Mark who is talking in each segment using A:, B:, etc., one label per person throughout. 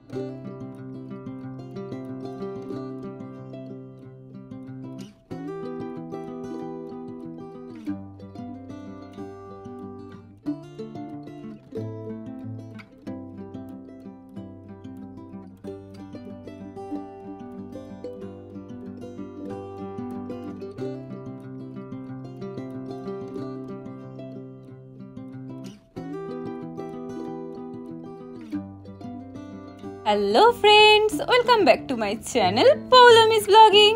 A: Hello friends, welcome back to my channel পৌলমিস blogging.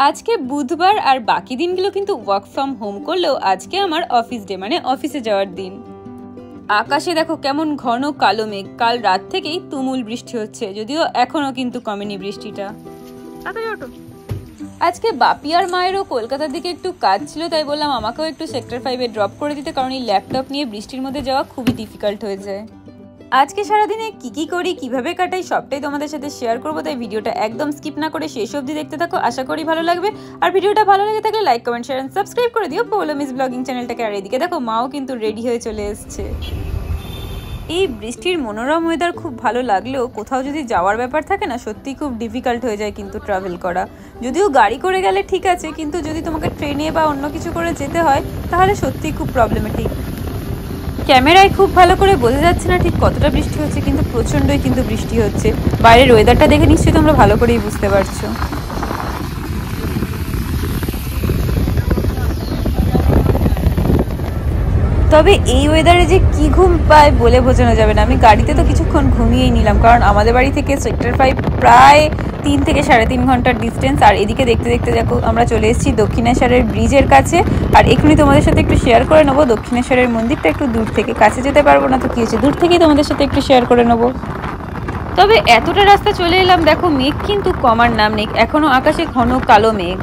A: আজকে বুধবার আর বাকি দিনগুলো কিন্তু ওয়ার্ক ফ্রম হোম করলেও আজকে আমার অফিস ডে, মানে অফিসে যাওয়ার দিন। আকাশে দেখো কেমন ঘন কালো মেঘ, কাল রাত থেকেই তুমুল বৃষ্টি হচ্ছে, যদিও এখনো কিন্তু কমেনি বৃষ্টিটা। আজকে বাপি আর মায়েরও কলকাতার দিকে একটু কাজ ছিল, তাই বললাম আমাকেও একটু সেক্টর 5-এ ড্রপ করে দিতে, কারণ এই ল্যাপটপ নিয়ে বৃষ্টির মধ্যে যাওয়া খুবই ডিফিকাল্ট হয়ে যায়। আজকে সারাদিনে কি করি, কিভাবে কাটাই, সবটাই তোমাদের সাথে শেয়ার করবো, তাই ভিডিওটা একদম স্কিপ না করে শেষ অবধি দেখতে থাকো। আশা করি ভালো লাগবে। আর ভিডিওটা ভালো লেগে থাকলে like, comment, share and subscribe করে দিও পৌলমিস ব্লগিং চ্যানেলটাকে। আর এদিকে দেখো মাও কিন্তু রেডি হয়ে চলে এসছে। এই বৃষ্টির মনোরম ওয়েদার খুব ভালো লাগলেও কোথাও যদি যাওয়ার ব্যাপার থাকে না, সত্যিই খুব ডিফিকাল্ট হয়ে যায় কিন্তু ট্রাভেল করা। যদিও গাড়ি করে গেলে ঠিক আছে, কিন্তু যদি তোমাকে ট্রেনে বা অন্য কিছু করে যেতে হয় তাহলে সত্যিই খুব প্রবলেমেটিক। ক্যামেরায় খুব ভালো করে বোঝা যাচ্ছে না ঠিক কতটা বৃষ্টি হচ্ছে, কিন্তু প্রচণ্ডই কিন্তু বৃষ্টি হচ্ছে। বাইরের ওয়েদারটা দেখে নিশ্চয়ই তোমরা ভালো করেই বুঝতে পারছো। তবে এই ওয়েদারে যে কি ঘুম পায় বলে বোঝানো যাবে না। আমি গাড়িতে তো কিছুক্ষণ ঘুমিয়েই নিলাম, কারণ আমাদের বাড়ি থেকে সেক্টর 5 প্রায় 3 থেকে 3.5 ঘন্টার ডিস্টেন্স। আর এদিকে দেখতে দেখতে দেখো আমরা চলে এসেছি দক্ষিণেশ্বরের ব্রিজের কাছে। আর এখনই তোমাদের সাথে একটু শেয়ার করে নেবো দক্ষিণেশ্বরের মন্দিরটা একটু দূর থেকে। কাছে যেতে পারবো না তো কি হয়েছে, দূর থেকেই তোমাদের সাথে একটু শেয়ার করে নেবো। তবে এতটা রাস্তা চলে এলাম, দেখো মেঘ কিন্তু কমার নাম নেই, এখনো আকাশে ঘন কালো মেঘ।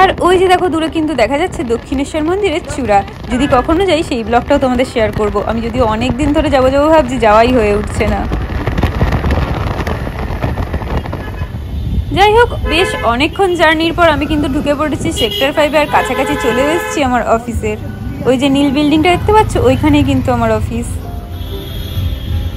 A: আর ওই যে দেখো দূরে কিন্তু দেখা যাচ্ছে দক্ষিণেশ্বর মন্দিরের চূড়া। যদি কখনো যাই সেই ব্লগটাও তোমাদের শেয়ার করব। আমি যদিও অনেক দিন ধরে যাবো ভাবছি, যাওয়াই হয়ে উঠছে না। যাই হোক, বেশ অনেকক্ষণ জার্নির পর আমি কিন্তু ঢুকে পড়েছি সেক্টর 5-এ, আর কাছাকাছি চলে এসেছি আমার অফিসের। ওই যে নীল বিল্ডিংটা দেখতে পাচ্ছ, ওইখানেই কিন্তু আমার অফিস।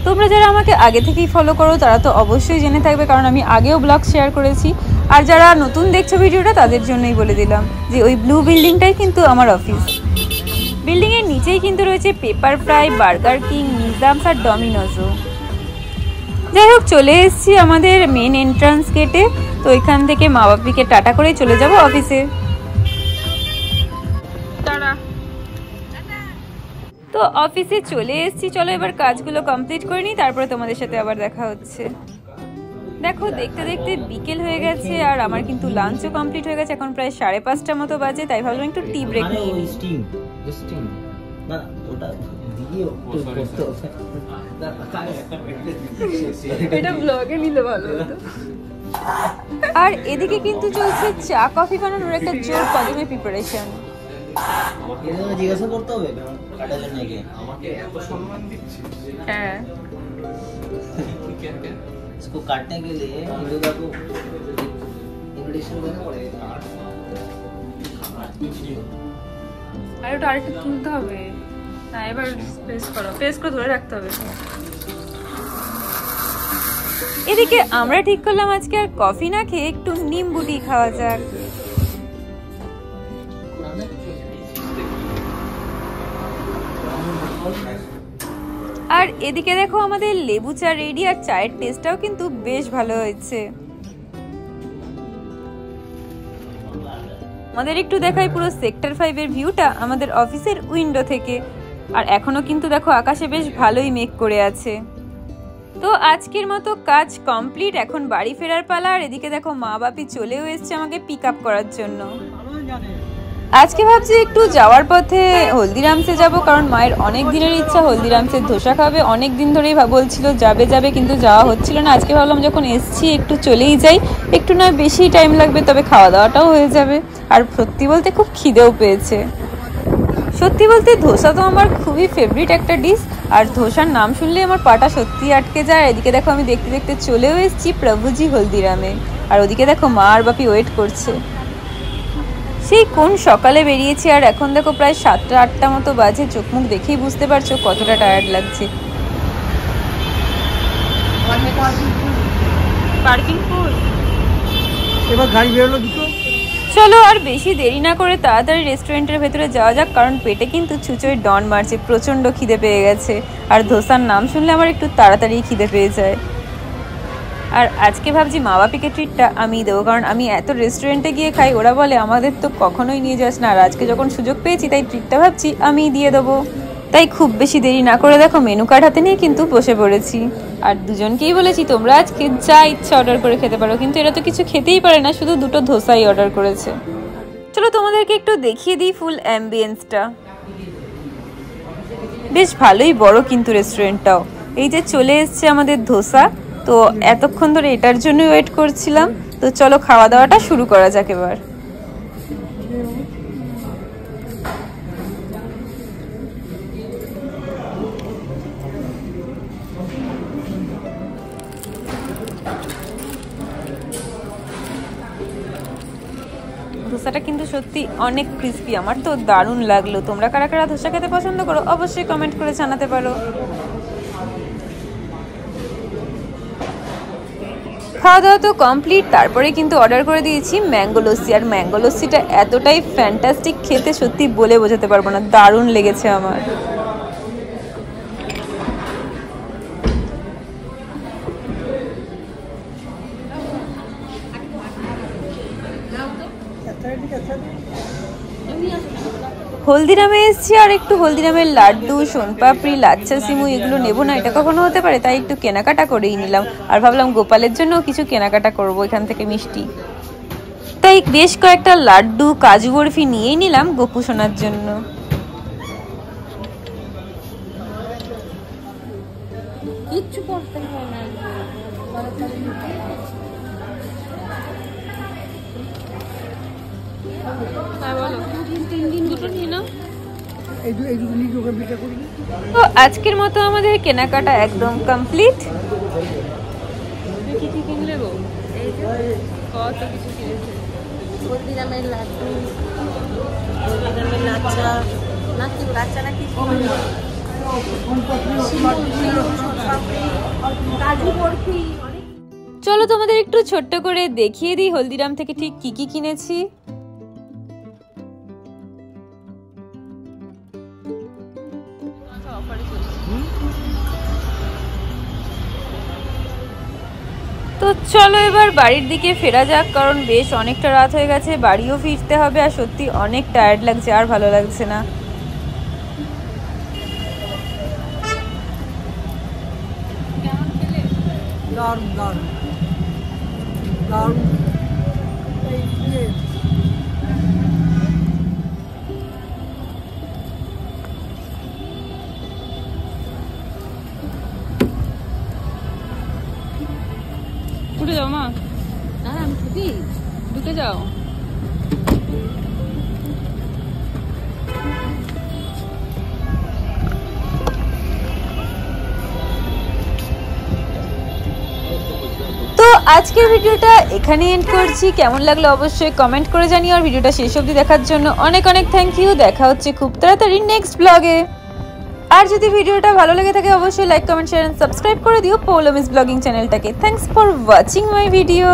A: তোমরা যারা আমাকে আগে থেকেই ফলো করো তারা তো অবশ্যই জেনে থাকবে, কারণ আমি আগেও ব্লগ শেয়ার করেছি। আর যারা নতুন দেখছো ভিডিওটা তাদের জন্যই বলে দিলাম যে ওই ব্লু বিল্ডিংটাই কিন্তু আমার অফিস। বিল্ডিংয়ের নিচেই কিন্তু রয়েছে paper fry, burger king, Nizam's আর ডমিনোজও। যাই হোক, চলে এসেছি আমাদের মেন এন্ট্রান্স গেটে। তো এখান থেকে মা বাপিকে টাটা করে চলে যাব অফিসে। তো অফিসে চলে এসেছি, চলো এবার কাজগুলো কমপ্লিট করে নিই, তারপরে তোমাদের সাথে আবার দেখা হচ্ছে। দেখো দেখতে দেখতে বিকেল হয়ে গেছে, আর আমার কিন্তু লাঞ্চও কমপ্লিট হয়ে গেছে। এখন প্রায় 5:30 মতো বাজে, তাই ভাবলাম একটু টি ব্রেক নিই। এটা ব্লগে নিলে ভালো হতো। আর এদিকে কিন্তু চলছে চা কফি বানানোর একটা জোর কদমে প্রিপারেশন। জিজ্ঞাসা করতে হবে কাটার জন্য কি আমাকে এত সম্মান দিচ্ছিস? হ্যাঁ, इसको काटने के लिए वीडियो को इनविटेशन देना पड़ेगा। আর ওটা আরেকটু তুলতে হবে। হ্যাঁ, এবার প্রেস করে ধরে রাখতে হবে। এদিকে আমরা ঠিক করলাম আজকে আর কফি না খেয়ে একটু নিম্বু টি খাওয়া যাক। আর এদিকে দেখো আমাদের লেবু চা রেডি, আর চায়ের টেস্টটাও কিন্তু বেশ ভালো হয়েছে। আমাদের একটু দেখাই পুরো সেক্টর 5-এর ভিউটা আমাদের অফিসের উইন্ডো থেকে। আর এখনো কিন্তু দেখো আকাশে বেশ ভালোই মেঘ করে আছে। তো আজকের মতো কাজ কমপ্লিট, এখন বাড়ি ফেরার পালা। আর এদিকে দেখো মা বাপি চলেও এসছে আমাকে পিক আপ করার জন্য। আজকে ভাবছি একটু যাওয়ার পথে হলদিরামসে যাব, কারণ মায়ের অনেক দিনের ইচ্ছা হলদিরামসের ধোসা খাবে। অনেক দিন ধরেই বলছিল যাবে কিন্তু যাওয়া হচ্ছিল না। আজকে ভাবলাম যখন এসছি একটু চলেই যাই, একটু নয় বেশি টাইম লাগবে, তবে খাওয়া দাওয়াটাও হয়ে যাবে। আর সত্যি বলতে খুব খিদেও পেয়েছে। সত্যি বলতে ধোসা তো আমার খুবই ফেভারিট একটা ডিশ, আর ধোসার নাম শুনলে আমার পাটা সত্যি আটকে যায়। এদিকে দেখো আমি দেখতে দেখতে চলেও এসেছি প্রভুজি হলদিরামে। আর ওদিকে দেখো মা আর বাপি ওয়েট করছে। সেই কোন সকালে বেরিয়েছি, আর এখন দেখো প্রায় 7টা-8টা মতো বাজে। চোখ মুখ দেখেই বুঝতে পারছো কতটা টায়ার্ড লাগছে। পার্কিং ফুল।
B: এবার গাড়ি বেরোলো দুটো।
A: চলো আর বেশি দেরি না করে তাড়াতাড়ি রেস্টুরেন্টের ভেতরে যাওয়া যাক, কারণ পেটে কিন্তু ছুঁচোয় ডন মারছে, প্রচণ্ড খিদে পেয়ে গেছে। আর ধোসার নাম শুনলে আমার একটু তাড়াতাড়ি খিদে পেয়ে যায়। আর আজকে ভাবছি মা বাপিকে ট্রিটটা আমিই দেবো, কারণ আমি এত রেস্টুরেন্টে গিয়ে খাই, ওরা বলে আমাদের তো কখনোই নিয়ে যাস না। আর আজকে যখন সুযোগ পেয়েছি তাই ট্রিটটা ভাবছি আমিই দিয়ে দেবো। তাই খুব বেশি দেরি না করে দেখো মেনু কার্ড হাতে নিয়ে কিন্তু বসে পড়েছি। আর দুজনকেই বলেছি তোমরা আজকে যা ইচ্ছা অর্ডার করে খেতে পারো, কিন্তু এরা তো কিছু খেতেই পারে না, শুধু দুটো ধোসাই অর্ডার করেছে। চলো তোমাদেরকে একটু দেখিয়ে দিই ফুল অ্যাম্বিয়েন্সটা। বেশ ভালোই বড় কিন্তু রেস্টুরেন্টটাও। এই যে চলে এসছে আমাদের ধোসা, তো এতক্ষণ ধরে এটার জন্যই ওয়েট করছিলাম। তো চলো খাওয়া দাওয়াটা শুরু করা যাক এবার। ধোসাটা কিন্তু সত্যি অনেক ক্রিস্পি, আমার তো দারুণ লাগলো। তোমরা কারা কারা ধোসা খেতে পছন্দ করো অবশ্যই কমেন্ট করে জানাতে পারো। খাওয়া দাওয়া তো কমপ্লিট, তারপরে কিন্তু অর্ডার করে দিয়েছি ম্যাঙ্গো লস্যি। আর ম্যাঙ্গো লস্যিটা এতটাই ফ্যান্টাস্টিক খেতে, সত্যি বলে বোঝাতে পারবো না, দারুণ লেগেছে আমার। হলদিরামে এসেছি, আর একটু হলদিরামের লাড্ডু, সোনপাপড়ি, লাচ্ছা সিমু এগুলো নেবো না, এটা কখনো হতে পারে, তাই একটু কেনাকাটা করেই নিলাম। আর ভাবলাম গোপালের জন্য কিছু কেনাকাটা করবো এখান থেকে মিষ্টি, তাই বেশ কয়েকটা লাড্ডু, কাজু বরফি নিয়েই নিলাম গোপু সোনার জন্য। তো আজকের মতো আমাদের কেনাকাটা একদম কমপ্লিট। চলো তোমাদের একটু ছোট্ট করে দেখিয়ে দিই হলদিরাম থেকে ঠিক কি কি কিনেছি। তো চলো এবার বাড়ির দিকে ফেরা যাক, কারণ বেশ অনেকটা রাত হয়ে গেছে, বাড়িও ফিরতে হবে। আর সত্যি অনেক টায়ার্ড লাগছে, আর ভালো লাগছে না। উঠে যাও মা, ঢুকে যাও। তো আজকের ভিডিওটা এখানে এন্ড করছি। কেমন লাগলো অবশ্যই কমেন্ট করে জানিও। আর ভিডিওটা শেষ অবধি দেখার জন্য অনেক অনেক থ্যাংক ইউ। দেখা হচ্ছে খুব তাড়াতাড়ি নেক্সট ব্লগে। আর যদি ভিডিওটা ভালো লেগে থাকে অবশ্যই like, comment, share and subscribe করে দিও পৌলমিস ব্লগিং চ্যানেলটাকে। Thanks for watching my video.